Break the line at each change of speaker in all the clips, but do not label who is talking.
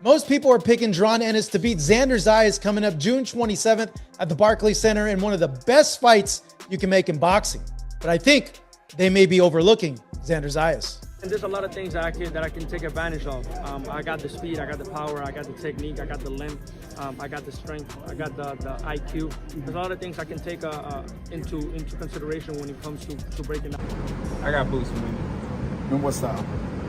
Most people are picking Jaron Ennis to beat Xander Zayas coming up June 27th at the Barclays Center in one of the best fights you can make in boxing. But I think they may be overlooking Xander Zayas.
And there's a lot of things that I can take advantage of. I got the speed, I got the power, I got the technique, I got the length, I got the strength, I got the IQ. There's a lot of things I can take into consideration when it comes to breaking down.
I got boots, man.
And what style?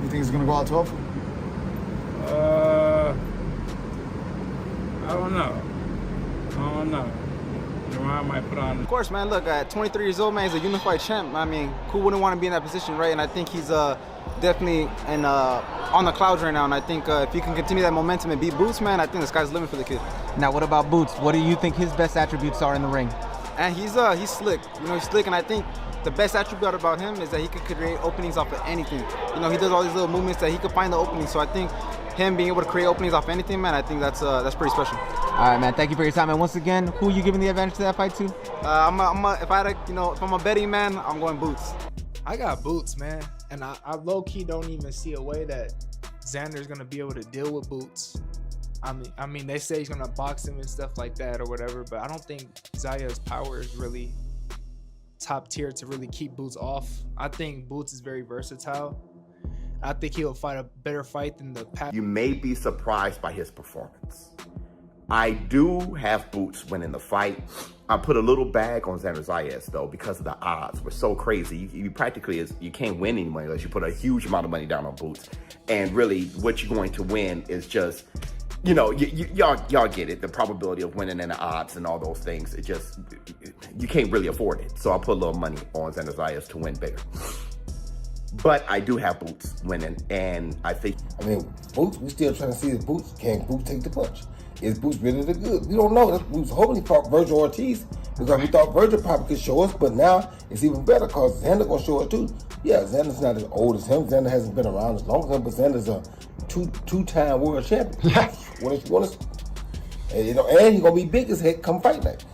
You think it's gonna go out 12?
I don't know. Jaron might put on.
Of course, man. Look, at 23 years old, man, he's a unified champ. I mean, who wouldn't want to be in that position, right? And I think he's definitely on the clouds right now. And I think if he can continue that momentum and beat Boots, man, I think the sky's the limit for the kid.
Now, what about Boots? What do you think his best attributes are in the ring?
And he's slick. You know, he's slick, and I think the best attribute about him is that he could create openings off of anything. You know, he does all these little movements that he could find the opening. So I think him being able to create openings off anything, man, I think that's pretty special.
All right, man. Thank you for your time. And once again, who are you giving the advantage to that fight to?
If I'm a betting man, I'm going Boots.
I got Boots, man, and I low-key don't even see a way that Xander's gonna be able to deal with Boots. I mean, they say he's gonna box him and stuff like that or whatever, but I don't think Zayas' power is really top tier to really keep Boots off. I think Boots is very versatile. I think he'll fight a better fight than the past.
You may be surprised by his performance. I do have Boots winning the fight. I put a little bag on Xander Zayas though because of the odds were so crazy. You practically you can't win any money unless you put a huge amount of money down on Boots. And really, what you're going to win is just, you know, y'all get it. The probability of winning and the odds and all those things. It just, you can't really afford it. So I put a little money on Xander Zayas to win bigger. But I do have Boots winning, and I think.
I mean, Boots, we still trying to see if Boots, can Boots take the punch? Is Boots really the good? We don't know. We was hoping he fought Virgil Ortiz because we thought Virgil probably could show us, but now it's even better because Xander gonna show us too. Yeah, Xander's not as old as him. Xander hasn't been around as long as him, but Xander's a two-time world champion. And, you know, and he's gonna be big as heck come fight night.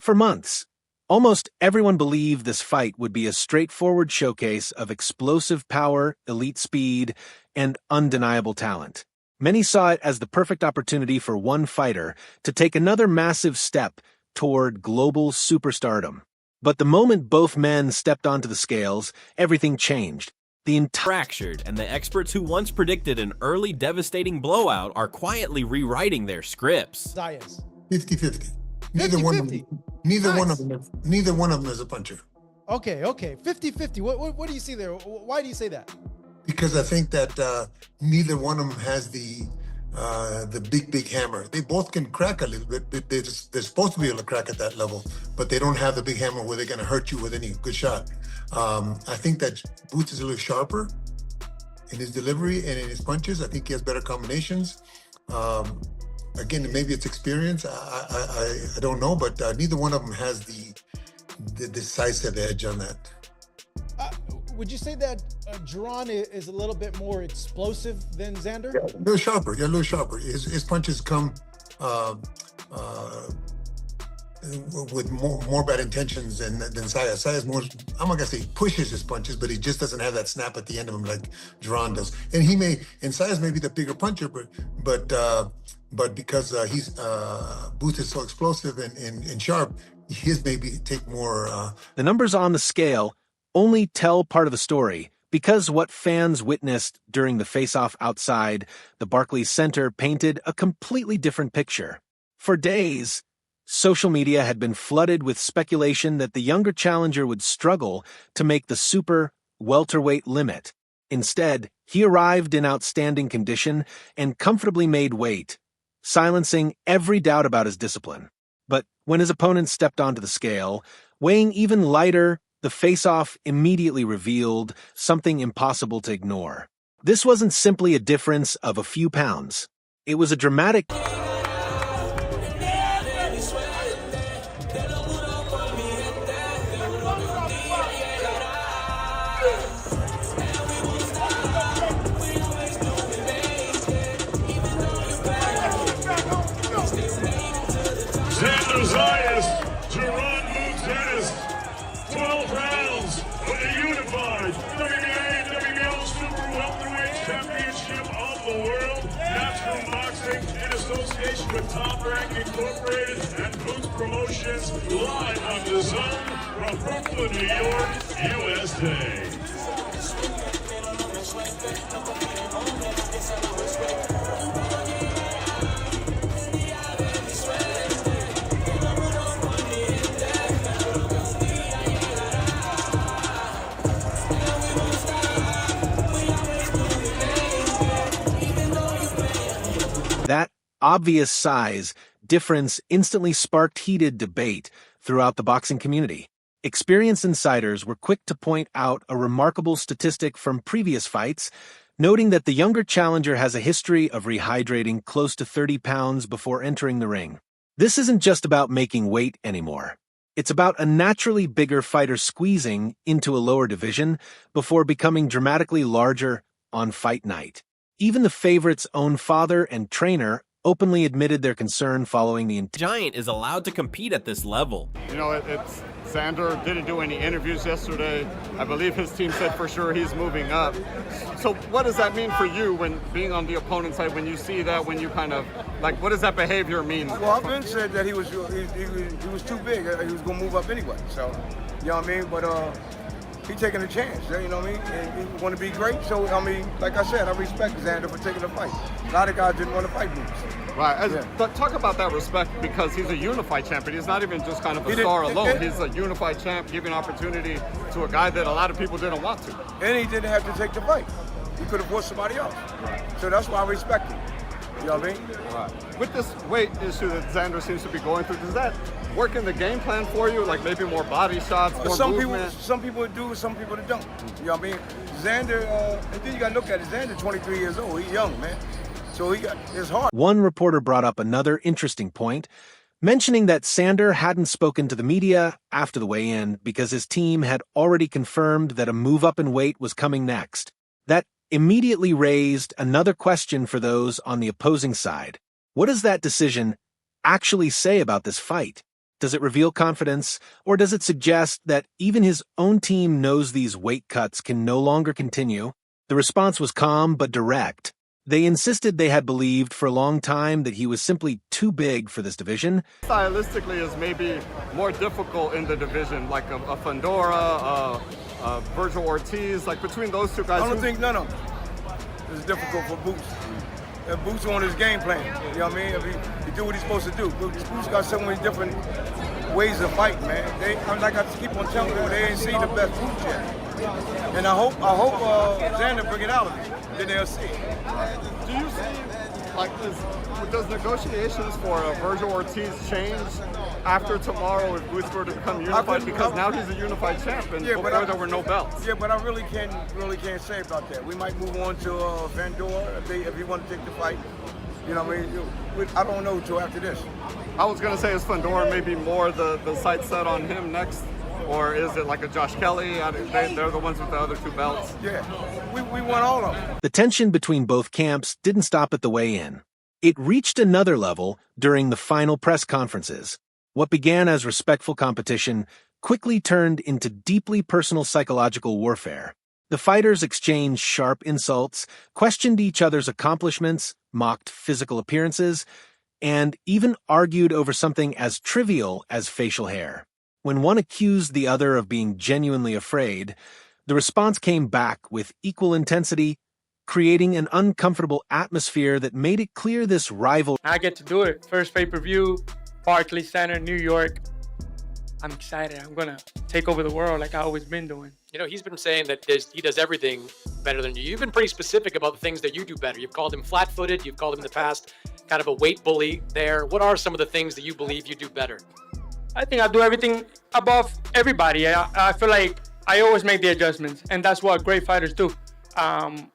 For months, almost everyone believed this fight would be a straightforward showcase of explosive power, elite speed, and undeniable talent. Many saw it as the perfect opportunity for one fighter to take another massive step toward global superstardom. But the moment both men stepped onto the scales, everything changed.
Fractured, and the experts who once predicted an early devastating blowout are quietly rewriting their scripts.
Zayas.
50-50. Neither one of them is a puncher.
Okay. 50-50. What do you see there? Why do you say that?
Because I think that neither one of them has the big hammer. They both can crack a little bit. They're supposed to be able to crack at that level, but they don't have the big hammer where they're going to hurt you with any good shot. I think that Boots is a little sharper in his delivery and in his punches. I think he has better combinations. Again, maybe it's experience. I don't know, but neither one of them has the decisive edge on that.
Would you say that Jaron is a little bit more explosive than Xander?
Yeah, a little sharper. His punches come with more bad intentions than Zayas. Zayas more, I'm not gonna say he pushes his punches, but he just doesn't have that snap at the end of him like Jaron does. And Zayas may be the bigger puncher, but because Boots is so explosive and sharp, his maybe take more.
The numbers on the scale only tell part of the story, because what fans witnessed during the face-off outside the Barclays Center painted a completely different picture. For days, social media had been flooded with speculation that the younger challenger would struggle to make the super welterweight limit. Instead, he arrived in outstanding condition and comfortably made weight, silencing every doubt about his discipline. But when his opponent stepped onto the scale, weighing even lighter, the face-off immediately revealed something impossible to ignore. This wasn't simply a difference of a few pounds. It was a dramatic...
Xander Zayas, Jaron Ennis, 12 rounds for the unified WBA, WBO Super Welterweight Championship of the World Natural Boxing. association with Top Rank Incorporated and Boots Promotions, live on the Zone from Brooklyn, New York, USA.
That obvious size difference instantly sparked heated debate throughout the boxing community. Experienced insiders were quick to point out a remarkable statistic from previous fights, noting that the younger challenger has a history of rehydrating close to 30 pounds before entering the ring. This isn't just about making weight anymore. It's about a naturally bigger fighter squeezing into a lower division before becoming dramatically larger on fight night. Even the favorite's own father and trainer openly admitted their concern following the
Giant is allowed to compete at this level.
You know, it's Xander didn't do any interviews yesterday. I believe his team said for sure he's moving up. So what does that mean for you when being on the opponent's side, when you see that, when you kind of, like, what does that behavior mean?
Well, I've been said that he was too big. He was going to move up anyway. So, you know what I mean? But he taking a chance, you know what I mean? And he want to be great. So, I mean, like I said, I respect Xander for taking the fight. A lot of guys didn't want to fight Boots.
Right. But talk about that respect, because he's a unified champion. He's not even just kind of a star alone. He's a unified champ, giving opportunity to a guy that a lot of people didn't want to.
And he didn't have to take the fight. He could have fought somebody else. So that's why I respect him. You know what I mean?
Right. With this weight issue that Xander seems to be going through, does that work in the game plan for you? Like maybe more body shots, more movement?
Some people do, some people don't. You know what I mean? Xander, and then you got to look at it. Xander, 23 years old. He's young, man. So it's hard.
One reporter brought up another interesting point, mentioning that Xander hadn't spoken to the media after the weigh-in because his team had already confirmed that a move up in weight was coming next. That immediately raised another question for those on the opposing side. What does that decision actually say about this fight? Does it reveal confidence, or does it suggest that even his own team knows these weight cuts can no longer continue? The response was calm but direct. They insisted they had believed for a long time that he was simply too big for this division.
Stylistically is maybe more difficult in the division, like a Fundora, Virgil Ortiz, like between those two guys.
I don't think none of them is difficult for Boots. Boots on his game plan. You know what I mean? If he do what he's supposed to do. Boots got so many different ways of fighting, man. Like I keep on telling people, they ain't seen the best Boots yet. And I hope Xander bring it out of him. Then they'll see.
Do you see, like, does negotiations for Virgil Ortiz change after tomorrow if Boots were to become unified? Because now he's a unified champ, and before there were no belts.
Yeah, but I really can't say about that. We might move on to Vandor if he want to take the fight. You know what I mean? I don't know until after this.
I was going to say, is Fundora maybe more the sight set on him next? Or is it like a Josh Kelly? They're the ones with the other two belts.
Yeah, we want all of them.
The tension between both camps didn't stop at the weigh-in. It reached another level during the final press conferences. What began as respectful competition quickly turned into deeply personal psychological warfare. The fighters exchanged sharp insults, questioned each other's accomplishments, mocked physical appearances, and even argued over something as trivial as facial hair. When one accused the other of being genuinely afraid, the response came back with equal intensity, creating an uncomfortable atmosphere that made it clear this rival.
I get to do it. First pay-per-view, Barclays Center, New York. I'm excited. I'm going to take over the world like I've always been doing.
You know, he's been saying that he does everything better than you. You've been pretty specific about the things that you do better. You've called him flat-footed. You've called him in the past kind of a weight bully there. What are some of the things that you believe you do better?
I think I do everything above everybody. I feel like I always make the adjustments, and that's what great fighters do. I'm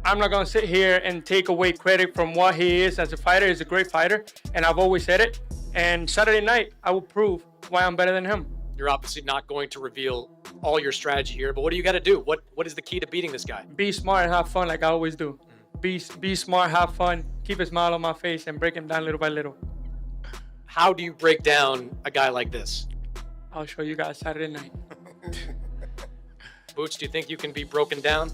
not going to sit here and take away credit from what he is as a fighter. He's a great fighter, and I've always said it. And Saturday night, I will prove why I'm better than him.
You're obviously not going to reveal all your strategy here, but what do you got to do? What is the key to beating this guy?
Be smart and have fun like I always do. Be smart, have fun, keep a smile on my face, and break him down little by little.
How do you break down a guy like this?
I'll show you guys Saturday night.
Boots, do you think you can be broken down?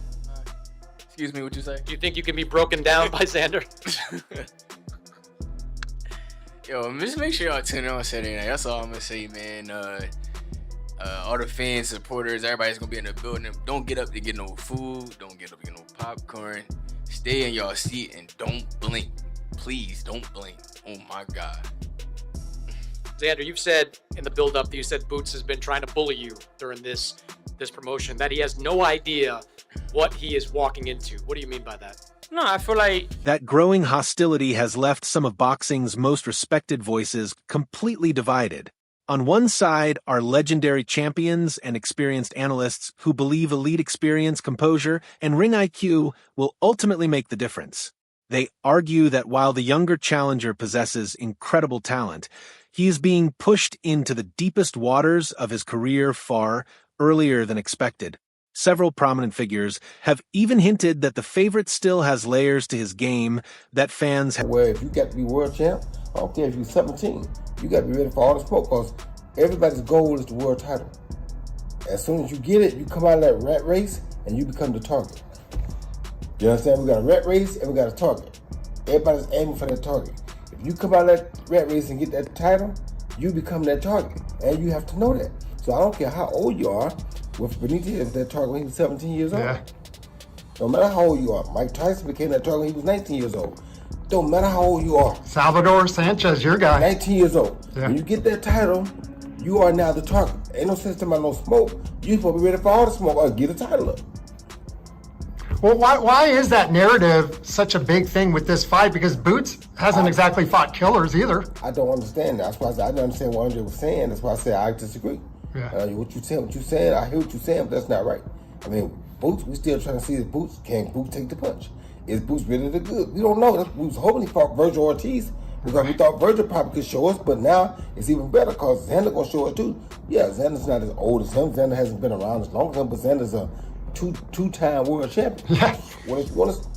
Excuse me, what'd you say?
Do you think you can be broken down by Xander?
Yo, just make sure y'all tune in on Saturday night. That's all I'm gonna say, man. All the fans, supporters, everybody's gonna be in the building. Don't get up to get no food. Don't get up to get no popcorn. Stay in y'all seat and don't blink. Please don't blink. Oh my God.
Xander, you've said in the build-up that you said Boots has been trying to bully you during this promotion, that he has no idea what he is walking into. What do you mean by that?
No, I feel like
That growing hostility has left some of boxing's most respected voices completely divided. On one side are legendary champions and experienced analysts who believe elite experience, composure, and ring IQ will ultimately make the difference. They argue that while the younger challenger possesses incredible talent, he is being pushed into the deepest waters of his career far earlier than expected. Several prominent figures have even hinted that the favorite still has layers to his game that fans have.
Where if you got to be world champ, I don't care if you're 17, you got to be ready for all the smoke because everybody's goal is the world title. As soon as you get it, you come out of that rat race and you become the target. You understand? We got a rat race and we got a target. Everybody's aiming for that target. If you come out of that rat race and get that title, you become that target. And you have to know that. So I don't care how old you are. With Benitez, was that target when he was 17 years old.
Yeah.
No matter how old you are. Mike Tyson became that target when he was 19 years old. Don't matter how old you are.
Salvador Sanchez, your guy.
19 years old.
Yeah.
When you get that title, you are now the target. Ain't no sense about no smoke. You're supposed to be ready for all the smoke or get a title up.
Well, why is that narrative such a big thing with this fight? Because Boots hasn't exactly fought killers either.
I don't understand that. That's why I said I don't understand what Andre was saying. That's why I said I disagree.
Yeah.
What you saying, I hear what you're saying, but that's not right. I mean, Boots, we still trying to see if Boots, can Boots take the punch? Is Boots really the good? We don't know. We was hoping he fought Virgil Ortiz because we thought Virgil probably could show us, but now it's even better because Xander gonna show us too. Yeah, Xander's not as old as him. Xander hasn't been around as long as him, but Xander's a two-time world champion.
Yeah.
What else you want to?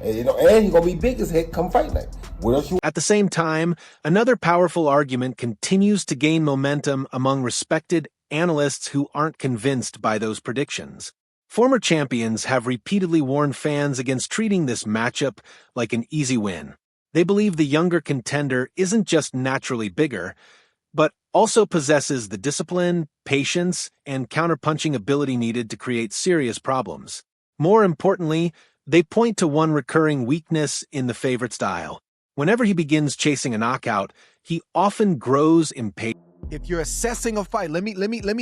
And he's gonna be big as heck come fight night. What else you?
At the same time, another powerful argument continues to gain momentum among respected analysts who aren't convinced by those predictions. Former champions have repeatedly warned fans against treating this matchup like an easy win. They believe the younger contender isn't just naturally bigger, but also possesses the discipline, patience, and counterpunching ability needed to create serious problems. More importantly, they point to one recurring weakness in the favorite style. Whenever he begins chasing a knockout, he often grows impatient.
If you're assessing a fight, let me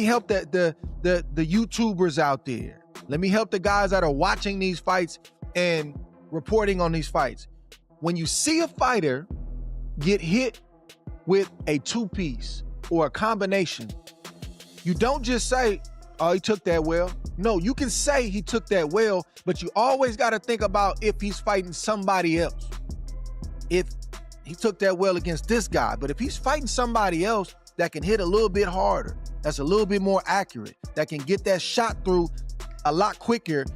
help the YouTubers out there. Let me help the guys that are watching these fights and reporting on these fights. When you see a fighter get hit with a two-piece or a combination, you don't just say, oh, he took that well. No, you can say he took that well, but you always got to think about if he's fighting somebody else. If he took that well against this guy, but if he's fighting somebody else that can hit a little bit harder, that's a little bit more accurate, that can get that shot through a lot quicker,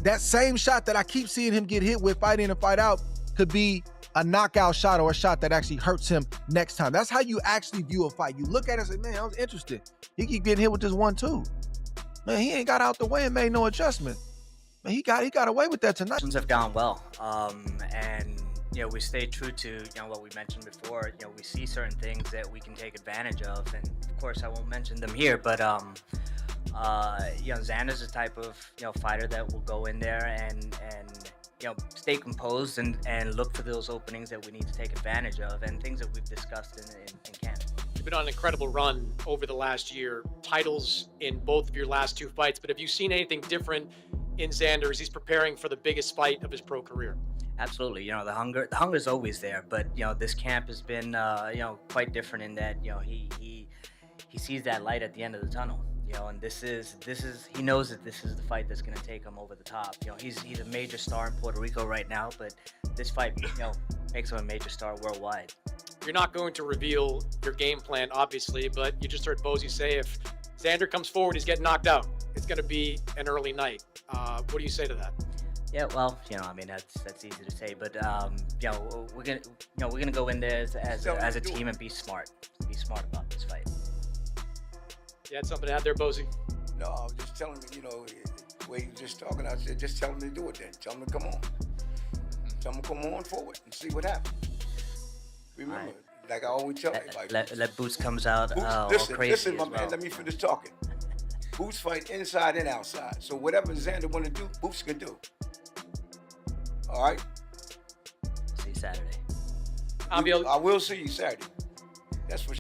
that same shot that I keep seeing him get hit with fight in and fight out could be a knockout shot or a shot that actually hurts him next time. That's how you actually view a fight. You look at it and say, man, I was interested. He keep getting hit with this 1-2. Man, he ain't got out the way and made no adjustment. Man, he got away with that tonight.
Have gone well, and we stay true to what we mentioned before. We see certain things that we can take advantage of, and of course I won't mention them here. But Xander's the type of fighter that will go in there and stay composed and look for those openings that we need to take advantage of, and things that we've discussed in camp.
You've been on an incredible run over the last year, titles in both of your last two fights, but have you seen anything different in Xander as he's preparing for the biggest fight of his pro career?
Absolutely. The hunger is always there, but this camp has been quite different in that he sees that light at the end of the tunnel. And this is he knows that this is the fight that's going to take him over the top. He's a major star in Puerto Rico right now, but this fight makes him a major star worldwide.
You're not going to reveal your game plan, obviously, but you just heard Bozy say if Xander comes forward, he's getting knocked out. It's going to be an early night. What do you say to that?
Yeah, well, that's easy to say, but we're gonna go in there as a team and be smart about this fight.
You had something to add there, Bozy?
No, I was just telling him, the way he was just talking, I said, just tell him to do it then. Tell him to come on. Tell him to come on forward and see what happens. Remember, like I always tell everybody.
Let Boots comes out all
Listen,
crazy
listen, my
as
man.
well.
Let me finish talking. Boots fight inside and outside. So whatever Xander want to do, Boots can do. All right.
See you Saturday.
I will see you Saturday. That's for sure.